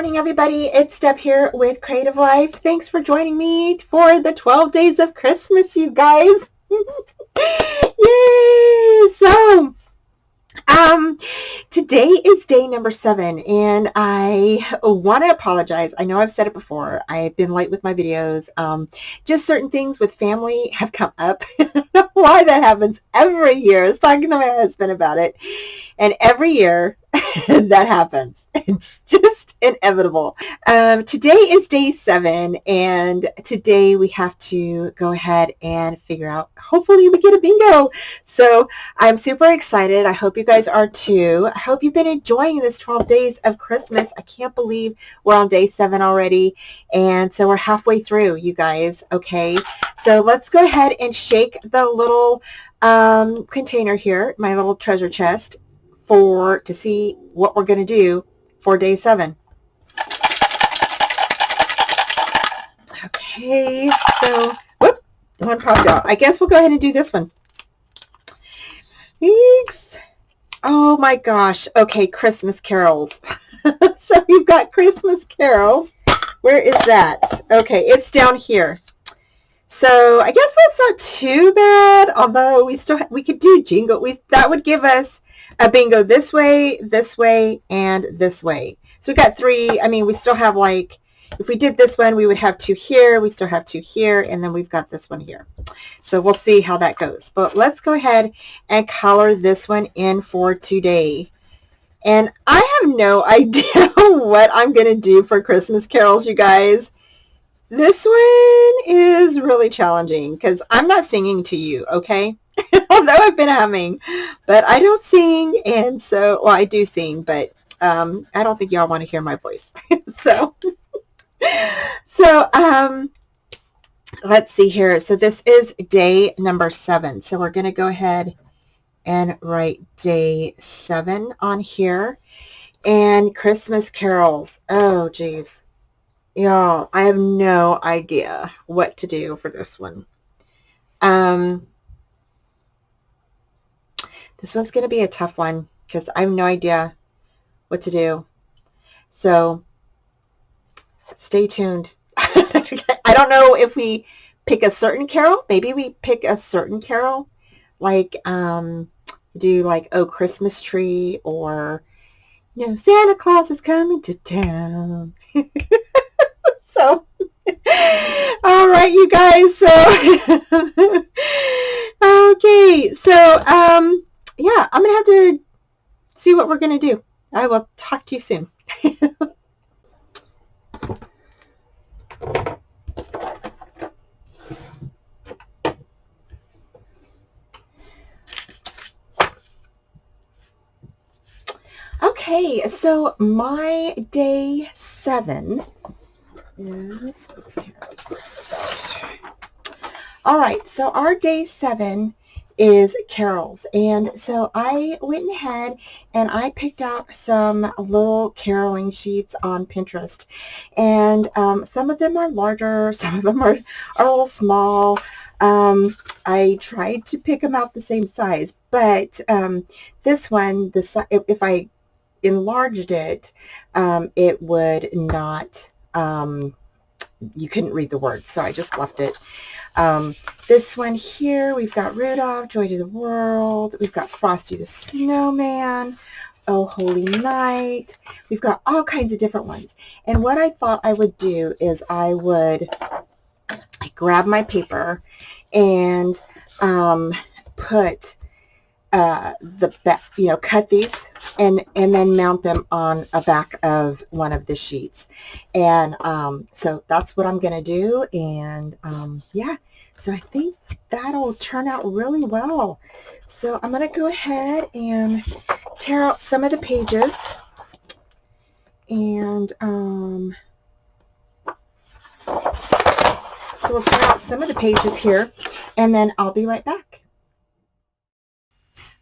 morning, everybody. It's Deb here with Creative Life. Thanks for joining me for the 12 days of Christmas, you guys. Yay! So, today is day number 7, and I want to apologize. I know I've said it before. I've been late with my videos. Just certain things with family have come up. I don't know why that happens every year. I was talking to my husband about it, and every year that happens. It's just inevitable. Today is day 7, and today we have to go ahead and figure out, hopefully we get a bingo. So I'm super excited. I hope you guys are too. I hope you've been enjoying this 12 days of Christmas. I can't believe we're on day 7 already. And so we're halfway through, you guys. Okay. So let's go ahead and shake the little container here, my little treasure chest, to see what we're going to do for day 7. Okay, so, whoop, one popped out. I guess we'll go ahead and do this one. Thanks. Oh my gosh. Okay, Christmas carols. So we've got Christmas carols. Where is that? Okay, it's down here. So I guess that's not too bad, although we could do jingle. That would give us a bingo this way, and this way. So we got 3. I mean, we still have, like, if we did this one, we would have 2 here. We still have 2 here, and then we've got this one here. So we'll see how that goes. But let's go ahead and color this one in for today. And I have no idea what I'm going to do for Christmas carols, you guys. This one is really challenging because I'm not singing to you, okay? Although I've been humming, but I don't sing, and so, well, I do sing, but I don't think y'all want to hear my voice. So let's see here. So this is day number 7. So we're going to go ahead and write day 7 on here. And Christmas carols. Oh, geez. Y'all, I have no idea what to do for this one. This one's going to be a tough one because I have no idea what to do. So stay tuned. I don't know if we pick a certain carol. Maybe we pick a certain carol, like do like "Oh Christmas Tree," or Santa Claus is coming to town. So, all right, you guys. So, okay. So, yeah, I'm going to have to see what we're going to do. I will talk to you soon. Okay, so my day 7 is, let's see here, let's break this out. All right, so our day 7 is carols, and so I went ahead and I picked out some little caroling sheets on Pinterest, and some of them are larger, some of them are a little small. I tried to pick them out the same size, but this one, if I enlarged it, it would not, you couldn't read the words, so I just left it. This one here, we've got Rudolph, Joy to the World. We've got Frosty the Snowman, Oh Holy Night. We've got all kinds of different ones. And what I thought I would do is I would grab my paper and put cut these and then mount them on a back of one of the sheets. And so that's what I'm going to do. And yeah, so I think that'll turn out really well. So I'm going to go ahead and tear out some of the pages. And so we'll tear out some of the pages here, and then I'll be right back.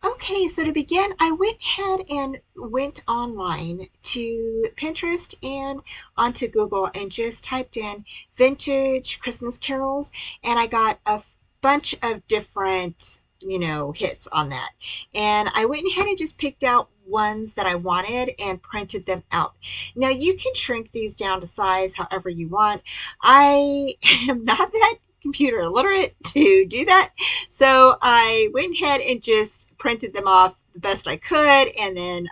Okay, so to begin, I went ahead and went online to Pinterest and onto Google and just typed in vintage Christmas carols, and I got a bunch of different you know, hits on that. And I went ahead and just picked out ones that I wanted and printed them out. Now you can shrink these down to size however you want. I am not that computer illiterate to do that. So I went ahead and just printed them off the best I could. And then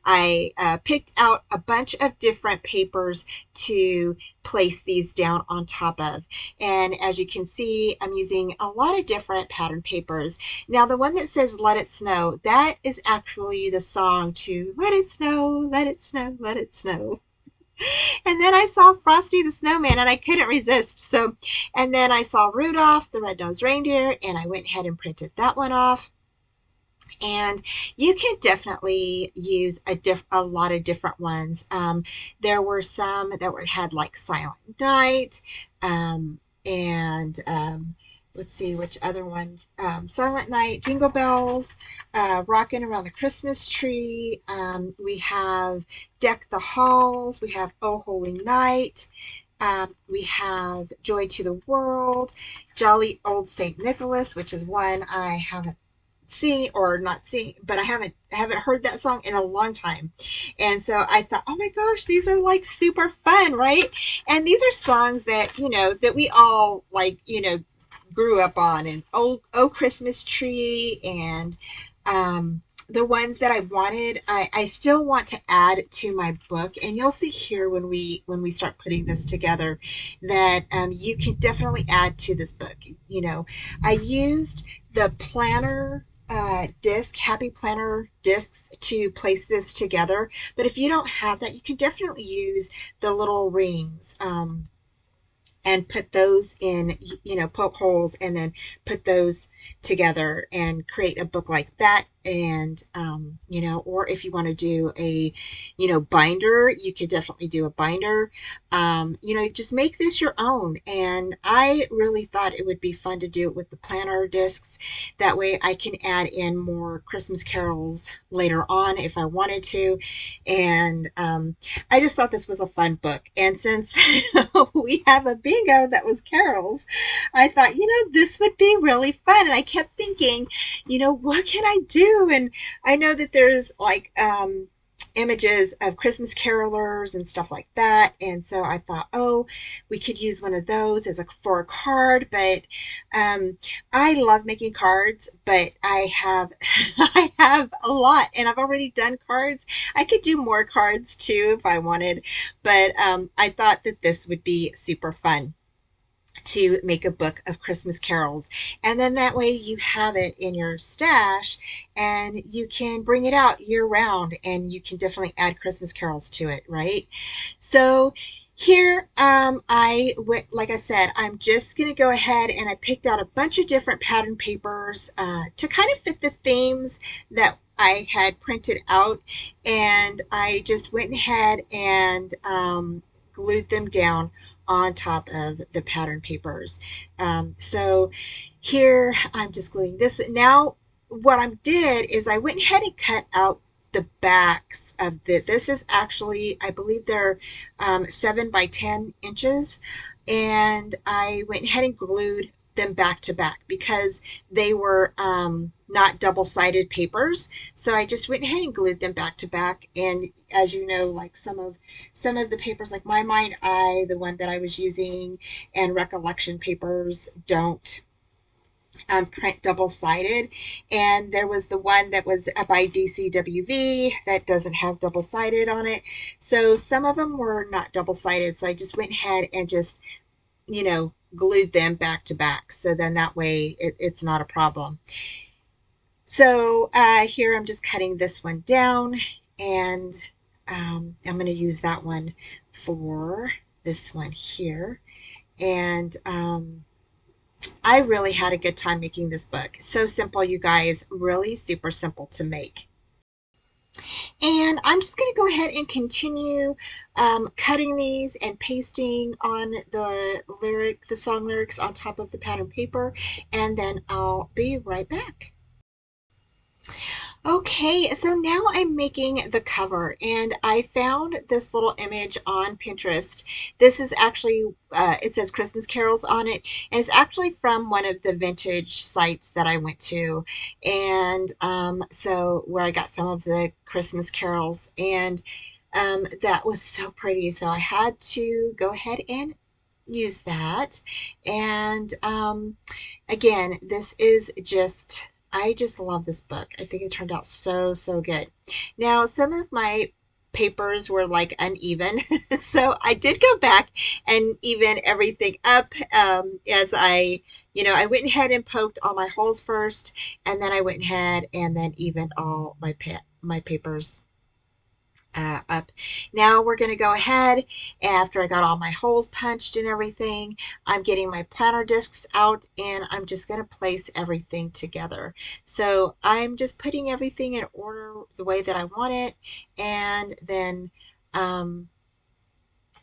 I picked out a bunch of different papers to place these down on top of. And as you can see, I'm using a lot of different pattern papers. Now, the one that says Let It Snow, that is actually the song to Let It Snow, Let It Snow, Let It Snow. And then I saw Frosty the Snowman and I couldn't resist. So, and then I saw Rudolph the Red-Nosed Reindeer and I went ahead and printed that one off. And you can definitely use a lot of different ones. There were some that had like Silent Night, and let's see which other ones. Silent Night, Jingle Bells, Rockin' Around the Christmas Tree. We have Deck the Halls. We have Oh Holy Night. We have Joy to the World, Jolly Old St. Nicholas, which is one I haven't seen or not seen, but I haven't heard that song in a long time. And so I thought, oh my gosh, these are like super fun, right? And these are songs that, you know, that we all like, you know, grew up on, and Oh Christmas Tree, and the ones that I wanted, I still want to add to my book. And you'll see here when we start putting this together that you can definitely add to this book. You know, I used the planner disc, Happy Planner discs, to place this together. But if you don't have that, you can definitely use the little rings. And put those in, you know, poke holes and then put those together and create a book like that. And, you know, or if you want to do a, you know, binder, you could definitely do a binder. You know, just make this your own. And I really thought it would be fun to do it with the planner discs. That way I can add in more Christmas carols later on if I wanted to. And I just thought this was a fun book. And since we have a bingo that was carols, I thought, you know, this would be really fun. And I kept thinking, you know, what can I do? And I know that there's like images of Christmas carolers and stuff like that. And so I thought, oh, we could use one of those as for a card. But I love making cards, but I have I have a lot, and I've already done cards. I could do more cards too if I wanted, but I thought that this would be super fun to make a book of Christmas carols. And then that way you have it in your stash and you can bring it out year round, and you can definitely add Christmas carols to it, right? So here I went, like I said, I'm just going to go ahead and I picked out a bunch of different pattern papers to kind of fit the themes that I had printed out, and I just went ahead and glued them down on top of the pattern papers. So here I'm just gluing this. Now what I did is I went ahead and cut out the backs of this is actually, I believe they're 7 by 10 inches, and I went ahead and glued them back to back because they were not double-sided papers. So I just went ahead and glued them back to back. And as you know, like some of the papers, like My Mind Eye, the one that I was using, and Recollection papers don't print double-sided. And there was the one that was by DCWV that doesn't have double-sided on it. So some of them were not double-sided. So I just went ahead and just, you know, glued them back to back. So then that way it's not a problem. So here I'm just cutting this one down, and I'm going to use that one for this one here. And I really had a good time making this book. So simple, you guys, really super simple to make. And I'm just going to go ahead and continue cutting these and pasting on the song lyrics on top of the pattern paper, and then I'll be right back. Okay, so now I'm making the cover, and I found this little image on Pinterest. This is actually, it says Christmas carols on it, and it's actually from one of the vintage sites that I went to, and so where I got some of the Christmas carols, and that was so pretty. So I had to go ahead and use that, and again, this is just, I just love this book. I think it turned out so, so good. Now, some of my papers were like uneven, so I did go back and even everything up as I went ahead and poked all my holes first, and then I went ahead and then evened all my papers up. Now we're going to go ahead, after I got all my holes punched and everything, I'm getting my planner discs out, and I'm just going to place everything together. So I'm just putting everything in order the way that I want it, and then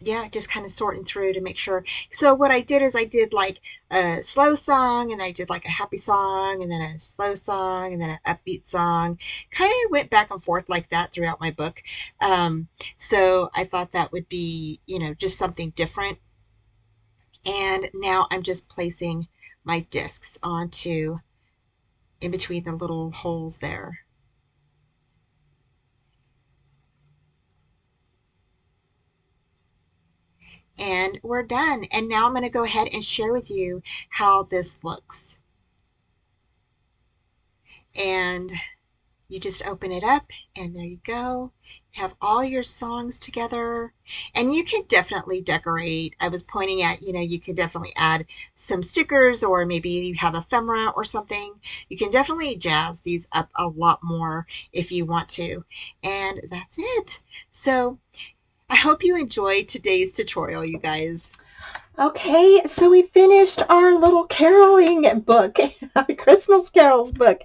yeah, just kind of sorting through to make sure. So what I did is I did like a slow song, and then I did like a happy song, and then a slow song, and then an upbeat song. Kind of went back and forth like that throughout my book. Um, so I thought that would be, just something different. And now I'm just placing my discs onto in between the little holes there. And we're done. And now I'm going to go ahead and share with you how this looks. And you just open it up, and there you go. You have all your songs together, and you can definitely decorate. I was pointing at, you can definitely add some stickers, or maybe you have ephemera or something. You can definitely jazz these up a lot more if you want to. And that's it. So I hope you enjoyed today's tutorial, you guys. Okay, so we finished our little caroling book, Christmas carols book,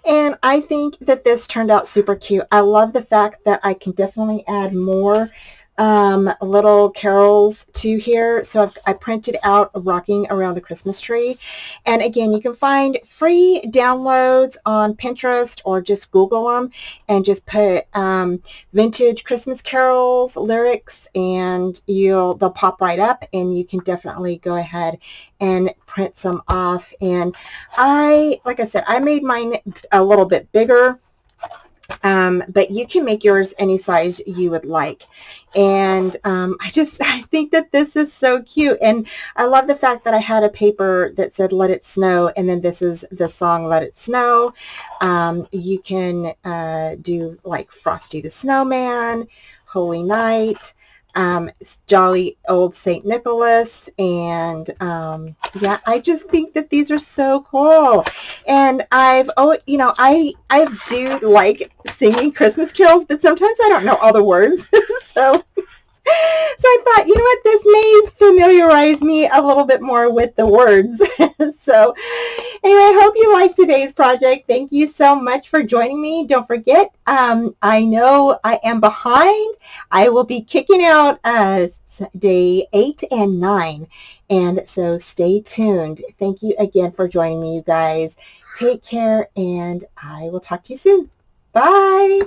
and I think that this turned out super cute. I love the fact that I can definitely add more little carols to here. So I printed out Rocking Around the Christmas Tree. And again, you can find free downloads on Pinterest, or just Google them and just put vintage Christmas carols lyrics, and they'll pop right up, and you can definitely go ahead and print some off. And like I said, I made mine a little bit bigger. But you can make yours any size you would like. And I think that this is so cute. And I love the fact that I had a paper that said Let It Snow, and then this is the song Let It Snow. You can do like Frosty the Snowman, Holy Night, jolly old St. Nicholas, and yeah, I just think that these are so cool. And I do like singing Christmas carols, but sometimes I don't know all the words. so so I thought, what, this may familiarize me a little bit more with the words. So anyway, I hope you liked today's project. Thank you so much for joining me. Don't forget, I know I am behind. I will be kicking out day 8 and 9. And so stay tuned. Thank you again for joining me, you guys. Take care, and I will talk to you soon. Bye.